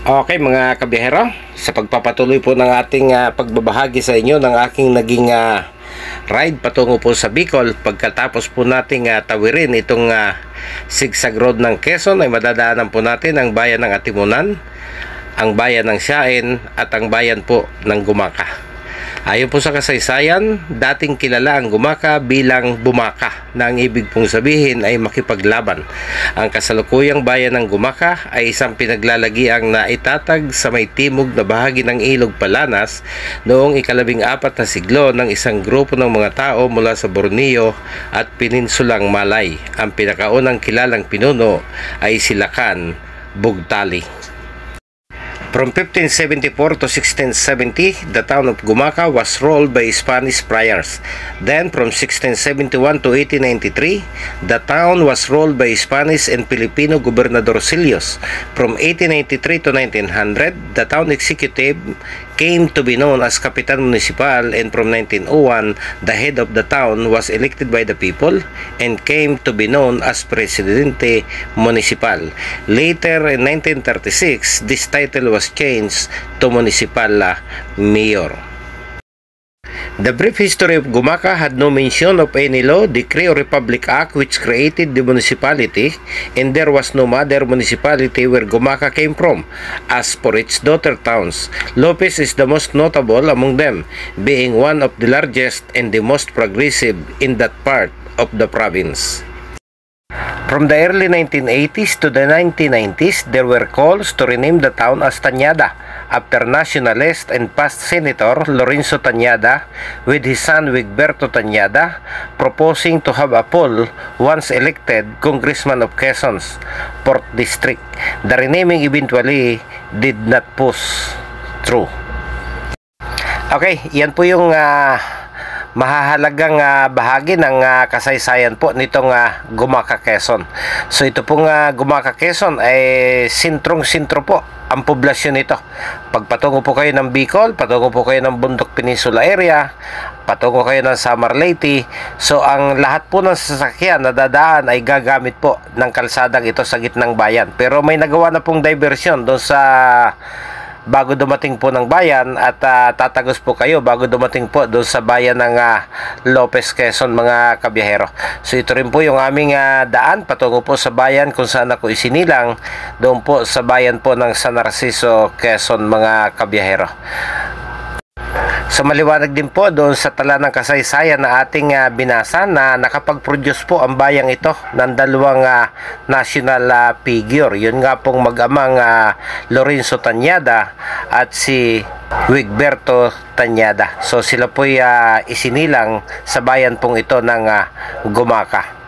Okay mga kabiyahero, sa pagpapatuloy po ng ating pagbabahagi sa inyo ng aking naging ride patungo po sa Bicol, pagkatapos po nating tawirin itong zigzag road ng Quezon, ay madadaanan po natin ang bayan ng Atimunan, ang bayan ng Siaen at ang bayan po ng Gumaka. Ayon po sa kasaysayan, dating kilala ang Gumaka bilang Bumaka, na ang ibig pong sabihin ay makipaglaban. Ang kasalukuyang bayan ng Gumaka ay isang pinaglalagiang na itatag sa may timog na bahagi ng Ilog Palanas noong ika-14 na siglo ng isang grupo ng mga tao mula sa Borneo at Peninsulang Malay. Ang pinakaunang kilalang pinuno ay si Lakan Bugtali. From 1574 to 1670, the town of Gumaka was ruled by Spanish friars. Then, from 1671 to 1893, the town was ruled by Spanish and Filipino gobernadorcillos. From 1883 to 1900, the town executive came to be known as Kapitan Municipal, and from 1901, the head of the town was elected by the people and came to be known as Presidente Municipal. Later, in 1936, this title was changed to Municipal Mayor. The brief history of Gumaka had no mention of any law, decree, or Republic Act which created the municipality, and there was no mother municipality where Gumaka came from. As for its daughter towns, Lopez is the most notable among them, being one of the largest and the most progressive in that part of the province. From the early 1980s to the 1990s, there were calls to rename the town as Tañada, after nationalist and past Senator Lorenzo Tañada, with his son Wigberto Tañada, proposing to have a poll once elected Congressman of Quezon's 4th District. The renaming eventually did not push through. Okay, yan po yung mahahalagang bahagi ng kasaysayan po nitong Gumaka, Quezon. So ito pong Gumaka, Quezon ay sintrong-sintro po ang poblasyon nito. Pagpatungo po kayo ng Bicol, patungo po kayo ng Bundok Peninsula area, patungo kayo ng Samar Leyte, so ang lahat po ng sasakyan na dadaan ay gagamit po ng kalsadang ito sa gitnang bayan. Pero may nagawa na pong diversion doon sa bago dumating po ng bayan, at tatagos po kayo bago dumating po doon sa bayan ng Lopez, Quezon mga kabiyahero. So ito rin po yung aming daan patungo po sa bayan kung saan ako isinilang, doon po sa bayan po ng San Narciso, Quezon mga kabiyahero. So maliwanag din po doon sa tala ng kasaysayan na ating binasa na nakapag-produce po ang bayang ito ng dalawang national figure. Yun nga pong mag-amang Lorenzo Tañada at si Wigberto Tañada. So sila po'y isinilang sa bayan pong ito ng Gumaka.